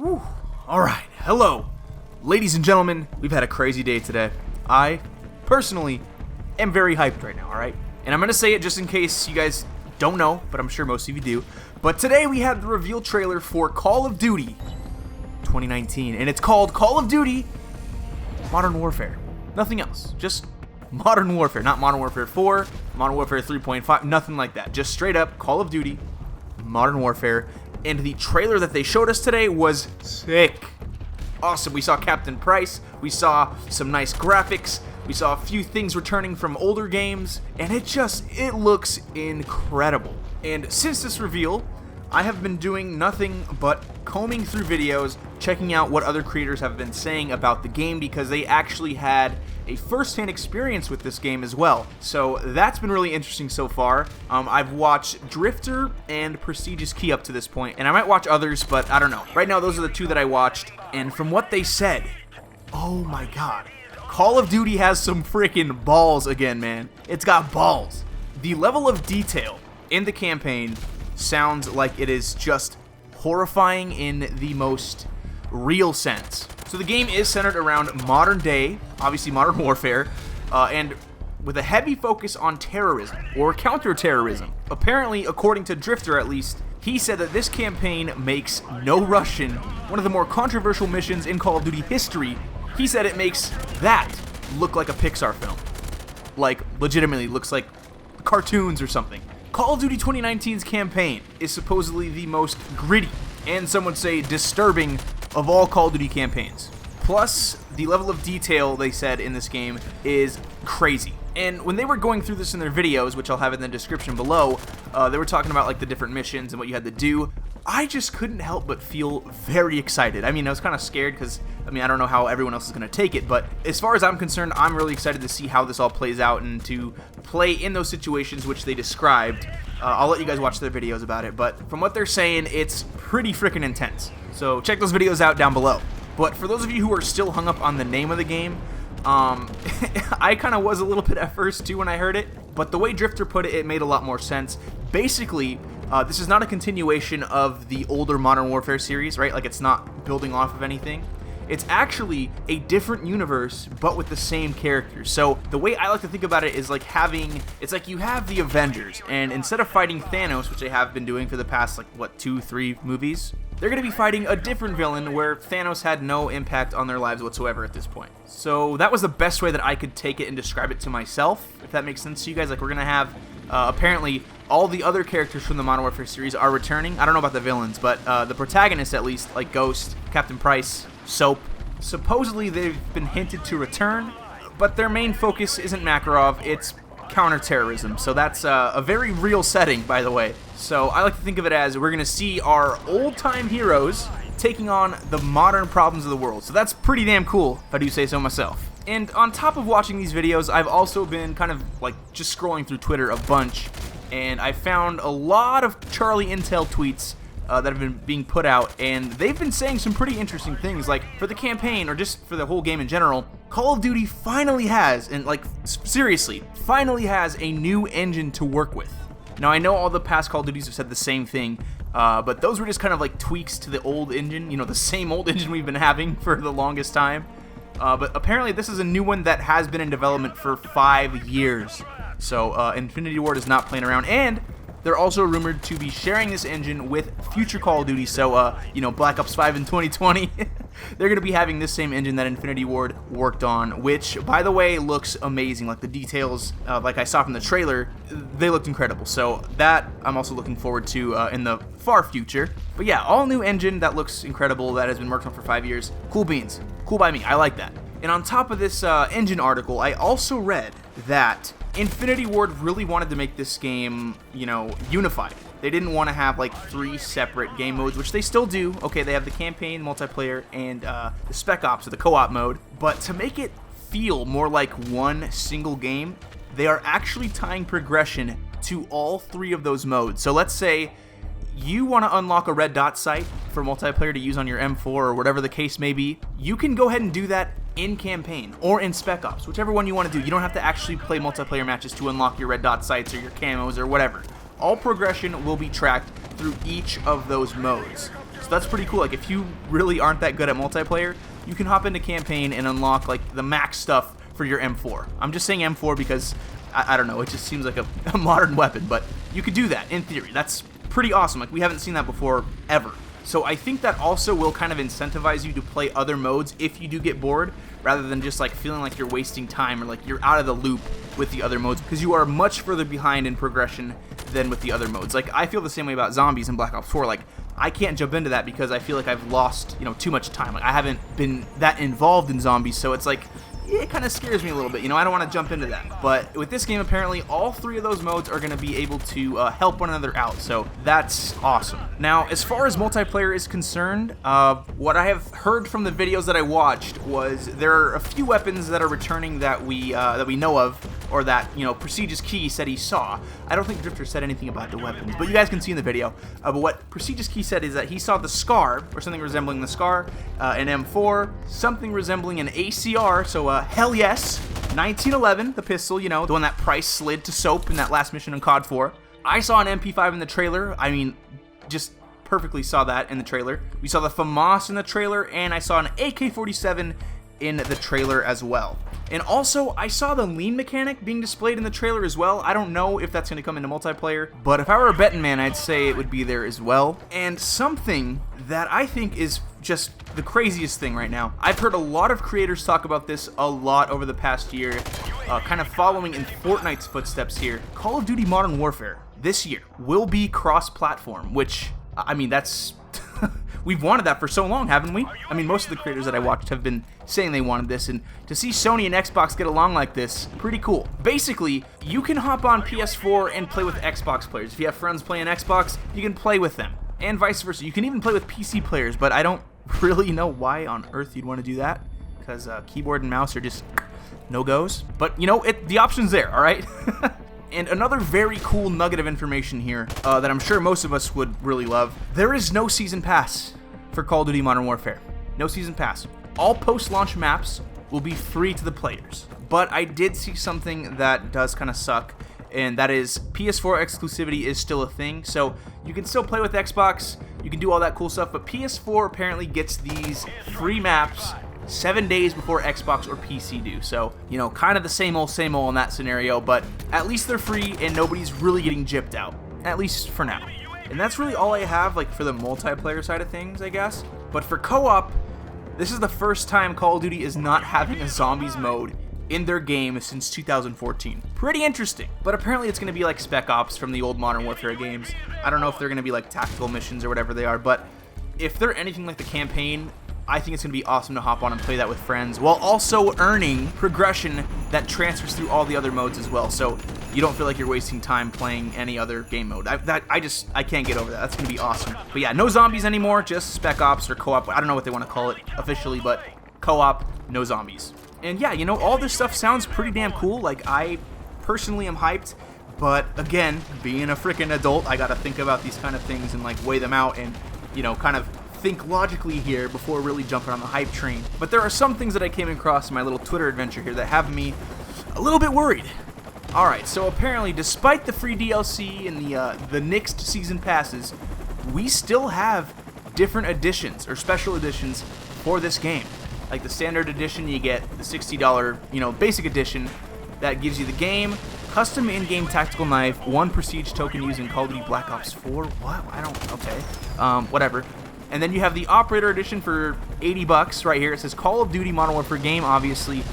Whew. Alright, hello. Ladies and gentlemen, we've had a crazy day today. I, personally, am very hyped right now, alright? And I'm going to say it just in case you guys don't know, but I'm sure most of you do. But today we had the reveal trailer for Call of Duty 2019, and it's called Call of Duty Modern Warfare. Nothing else, just Modern Warfare, not Modern Warfare 4, Modern Warfare 3.5, nothing like that. Just straight up Call of Duty Modern Warfare, and the trailer that they showed us today was sick. Awesome. We saw Captain Price, we saw some nice graphics, we saw a few things returning from older games, and it looks incredible. And since this reveal, I have been doing nothing but combing through videos, checking out what other creators have been saying about the game, because they actually had a first-hand experience with this game as well. So that's been really interesting so far. I've watched Drifter and Prestigious Key up to this point, and I might watch others, but I don't know. Right now, those are the two that I watched, and from what they said, oh my god, Call of Duty has some freaking balls again, man. It's got balls. The level of detail in the campaign sounds like it is just horrifying in the most real sense. So the game is centered around modern day, obviously Modern Warfare, and with a heavy focus on terrorism or counter-terrorism. Apparently, according to Drifter at least, he said that this campaign makes No Russian one of the more controversial missions in Call of Duty history. He said it makes that look like a Pixar film. Like, legitimately looks like cartoons or something. Call of Duty 2019's campaign is supposedly the most gritty, and some would say disturbing, of all Call of Duty campaigns. Plus, the level of detail they said in this game is crazy. And when they were going through this in their videos, which I'll have in the description below, they were talking about like the different missions and what you had to do. I just couldn't help but feel very excited. I mean, I was kind of scared because, I don't know how everyone else is going to take it, but as far as I'm concerned, I'm really excited to see how this all plays out and to play in those situations which they described. I'll let you guys watch their videos about it, but from what they're saying, it's pretty freaking intense. So check those videos out down below. But for those of you who are still hung up on the name of the game, I kind of was a little bit at first too when I heard it, but the way Drifter put it, it made a lot more sense. Basically, this is not a continuation of the older Modern Warfare series, right? Like, it's not building off of anything. It's actually a different universe, but with the same characters. So the way I like to think about it is like it's like you have the Avengers, and instead of fighting Thanos, which they have been doing for the past, like, what, 2-3 movies, they're going to be fighting a different villain where Thanos had no impact on their lives whatsoever at this point. So that was the best way that I could take it and describe it to myself, if that makes sense to you guys. Like, we're going to have, apparently, all the other characters from the Modern Warfare series are returning. I don't know about the villains, but the protagonists, at least, like Ghost, Captain Price, Soap, supposedly they've been hinted to return, but their main focus isn't Makarov, it's counter-terrorism. So that's a very real setting, by the way. So I like to think of it as we're going to see our old-time heroes taking on the modern problems of the world. So that's pretty damn cool, if I do say so myself. And on top of watching these videos, I've also been kind of like just scrolling through Twitter a bunch, and I found a lot of Charlie Intel tweets that have been being put out, and they've been saying some pretty interesting things. Like, for the campaign, or just for the whole game in general, Call of Duty finally has, and like, seriously, finally has a new engine to work with. Now, I know all the past Call of Duties have said the same thing, but those were just kind of like tweaks to the old engine, you know, the same old engine we've been having for the longest time. But apparently this is a new one that has been in development for 5 years. So Infinity Ward is not playing around, and they're also rumored to be sharing this engine with future Call of Duty. So, you know, Black Ops 5 in 2020, they're going to be having this same engine that Infinity Ward worked on, which, by the way, looks amazing. Like, the details, like I saw from the trailer, they looked incredible. So that I'm also looking forward to in the far future. But yeah, all new engine that looks incredible, that has been worked on for 5 years. Cool beans. Cool by me. I like that. And on top of this engine article, I also read that Infinity Ward really wanted to make this game, you know, unified. They didn't want to have like 3 separate game modes, which they still do. Okay, they have the campaign, multiplayer, and the Spec Ops, or the co-op mode. But to make it feel more like one single game, they are actually tying progression to all 3 of those modes. So let's say you want to unlock a red dot sight for multiplayer to use on your M4 or whatever the case may be. You can go ahead and do that in campaign or in Spec Ops, whichever one you want to do. You don't have to actually play multiplayer matches to unlock your red dot sights or your camos or whatever. All progression will be tracked through each of those modes. So that's pretty cool. Like, if you really aren't that good at multiplayer, you can hop into campaign and unlock like the max stuff for your M4. I'm just saying M4 because I don't know, it just seems like a modern weapon, but you could do that in theory. That's pretty awesome. Like, we haven't seen that before ever. So I think that also will kind of incentivize you to play other modes if you do get bored, rather than just like feeling like you're wasting time or like you're out of the loop with the other modes, because you are much further behind in progression than with the other modes. Like, I feel the same way about zombies in Black Ops 4. Like, I can't jump into that because I feel like I've lost, too much time. Like, I haven't been that involved in zombies, so it's like, it kind of scares me a little bit. I don't want to jump into that. But with this game, apparently, all three of those modes are going to be able to help one another out. So that's awesome. Now, as far as multiplayer is concerned, what I have heard from the videos that I watched was there are a few weapons that are returning that we know of, or that, Prestigious Key said he saw. I don't think Drifter said anything about the weapons, but you guys can see in the video. But what Prestigious Key said is that he saw the SCAR, or something resembling the SCAR, an M4, something resembling an ACR, so hell yes, 1911, the pistol, the one that Price slid to Soap in that last mission in COD 4. I saw an MP5 in the trailer. I mean, just perfectly saw that in the trailer. We saw the FAMAS in the trailer, and I saw an AK-47 in the trailer as well. And also, I saw the lean mechanic being displayed in the trailer as well. I don't know if that's going to come into multiplayer, but if I were a betting man, I'd say it would be there as well. And something that I think is just the craziest thing right now. I've heard a lot of creators talk about this a lot over the past year, kind of following in Fortnite's footsteps here. Call of Duty Modern Warfare this year will be cross-platform, which, I mean, that's... We've wanted that for so long, haven't we? I mean, most of the creators that I watched have been saying they wanted this, and to see Sony and Xbox get along like this, pretty cool. Basically, you can hop on PS4 and play with Xbox players. If you have friends playing Xbox, you can play with them, and vice versa. You can even play with PC players, but I don't really know why on earth you'd want to do that, because keyboard and mouse are just no-goes. But, the option's there, all right? And another very cool nugget of information here that I'm sure most of us would really love. There is no Season Pass for Call of Duty Modern Warfare. No Season Pass. All post-launch maps will be free to the players. But I did see something that does kind of suck, and that is PS4 exclusivity is still a thing. So you can still play with Xbox, you can do all that cool stuff, but PS4 apparently gets these free maps 7 days before Xbox or PC do. So, kind of the same old in that scenario, but at least they're free and nobody's really getting gypped out. At least for now. And that's really all I have, like, for the multiplayer side of things, I guess. But for co-op, this is the first time Call of Duty is not having a zombies mode in their game since 2014. Pretty interesting. But apparently it's going to be like Spec Ops from the old Modern Warfare games. I don't know if they're going to be like tactical missions or whatever they are, but if they're anything like the campaign, I think it's going to be awesome to hop on and play that with friends, while also earning progression that transfers through all the other modes as well, so you don't feel like you're wasting time playing any other game mode. I can't get over that. That's going to be awesome. But yeah, no zombies anymore, just Spec Ops or co-op. I don't know what they want to call it officially, but co-op, no zombies. And yeah, all this stuff sounds pretty damn cool. Like, I personally am hyped, but again, being a freaking adult, I got to think about these kind of things and like weigh them out and, kind of think logically here before really jumping on the hype train. But there are some things that I came across in my little Twitter adventure here that have me a little bit worried. Alright, so apparently, despite the free DLC and the nixed season passes, we still have different editions or special editions for this game. Like the standard edition, you get the $60, basic edition that gives you the game, custom in-game tactical knife, 1 prestige token using Call of Duty Black Ops 4. What? Okay. Whatever. And then you have the Operator Edition for $80 right here. It says Call of Duty Modern Warfare game, obviously,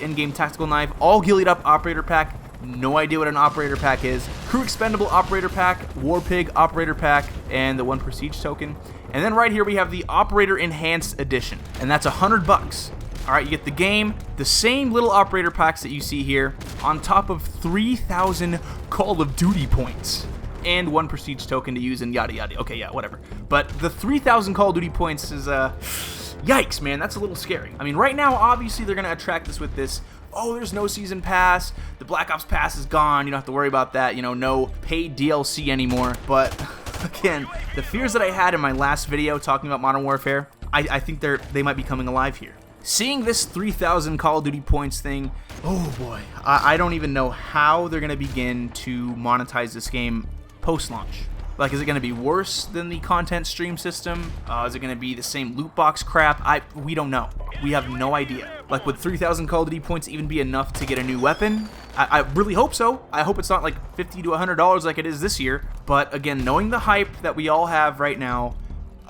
in-game tactical knife, all gillied up Operator Pack. No idea what an Operator Pack is. Crew Expendable Operator Pack, War Pig Operator Pack, and the 1 Prestige token. And then right here we have the Operator Enhanced Edition, and that's $100. Alright, you get the game, the same little Operator Packs that you see here, on top of 3,000 Call of Duty points. And 1 prestige token to use and yada yada. Okay, yeah, whatever. But the 3,000 Call of Duty points is, yikes, man, that's a little scary. I mean, right now, obviously, they're going to attract us with this, oh, there's no season pass, the Black Ops pass is gone, you don't have to worry about that, no paid DLC anymore. But, again, the fears that I had in my last video talking about Modern Warfare, I think they might be coming alive here. Seeing this 3,000 Call of Duty points thing, oh boy, I don't even know how they're going to begin to monetize this game post-launch. Like, is it going to be worse than the content stream system? Is it going to be the same loot box crap? We don't know. We have no idea. Like, would 3,000 Call of Duty points even be enough to get a new weapon? I really hope so. I hope it's not like $50 to $100 like it is this year. But again, knowing the hype that we all have right now,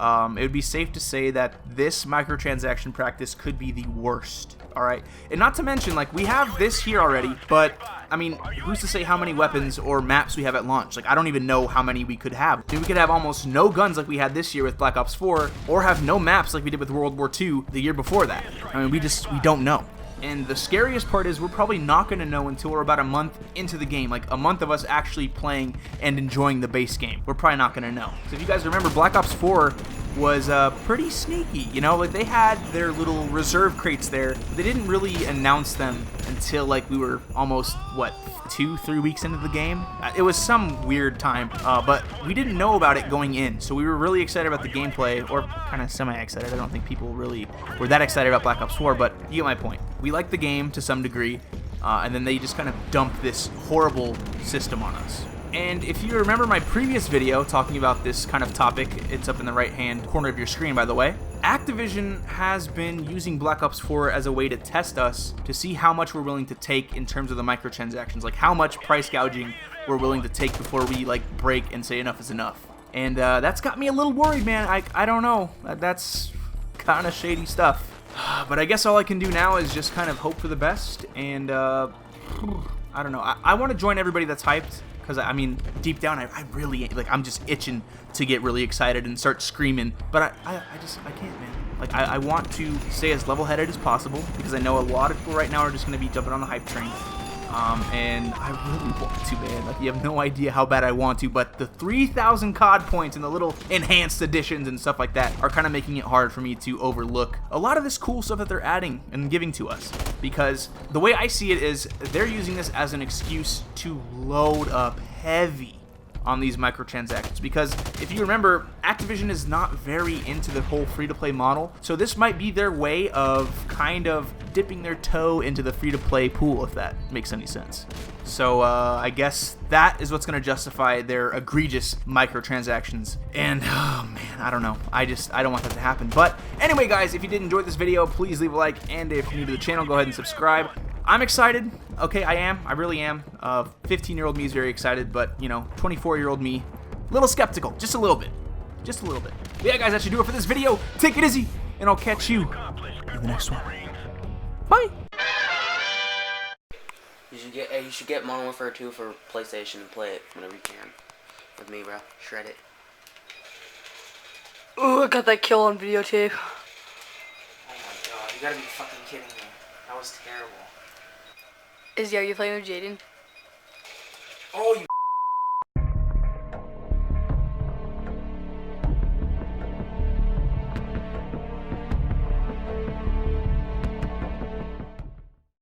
it would be safe to say that this microtransaction practice could be the worst. All right, and not to mention, like, we have this here already, but I mean, who's to say how many weapons or maps we have at launch? Like, I don't even know how many we could have. Maybe we could have almost no guns like we had this year with Black Ops 4, or have no maps like we did with World War II the year before that. I mean, we don't know. And the scariest part is we're probably not going to know until we're about a month into the game, like a month of us actually playing and enjoying the base game. We're probably not going to know. So if you guys remember, Black Ops 4 was pretty sneaky, you know, like they had their little reserve crates there. They didn't really announce them until like we were almost, what, 2-3 weeks into the game. It was some weird time, but we didn't know about it going in, so we were really excited about the gameplay, or kind of semi-excited. I don't think people really were that excited about Black Ops 4, but you get my point. We liked the game to some degree, and then they just kind of dumped this horrible system on us. And if you remember my previous video talking about this kind of topic, it's up in the right-hand corner of your screen, by the way. Activision has been using Black Ops 4 as a way to test us to see how much we're willing to take in terms of the microtransactions, like how much price gouging we're willing to take before we like break and say enough is enough. And that's got me a little worried, man. I don't know. That's kind of shady stuff. But I guess all I can do now is just kind of hope for the best, and I don't know. I want to join everybody that's hyped. Because, I mean, deep down, I really, like, I'm just itching to get really excited and start screaming. But I can't, man. Like, I want to stay as level-headed as possible, because I know a lot of people right now are just going to be jumping on the hype train. And I really want to, man. Like, you have no idea how bad I want to, but the 3,000 COD points and the little enhanced editions and stuff like that are kind of making it hard for me to overlook a lot of this cool stuff that they're adding and giving to us. Because the way I see it is they're using this as an excuse to load up heavy on these microtransactions, because if you remember, Activision is not very into the whole free-to-play model, so this might be their way of kind of dipping their toe into the free-to-play pool, if that makes any sense. So I guess that is what's going to justify their egregious microtransactions. And oh man, I don't know. I don't want that to happen. But anyway, guys, if you did enjoy this video, please leave a like, and if you're new to the channel, go ahead and subscribe. I'm excited. Okay, I am. I really am. 15-year-old me is very excited, but, you know, 24-year-old me, a little skeptical. Just a little bit. Just a little bit. But yeah, guys, that should do it for this video. Take it easy, and I'll catch you in the next one. Bye. You should get Modern Warfare 2 for PlayStation and play it whenever you can. With me, bro. Shred it. Ooh, I got that kill on videotape. Oh my god, you gotta be fucking kidding me. That was terrible. Are you playing with Jaden? Oh, you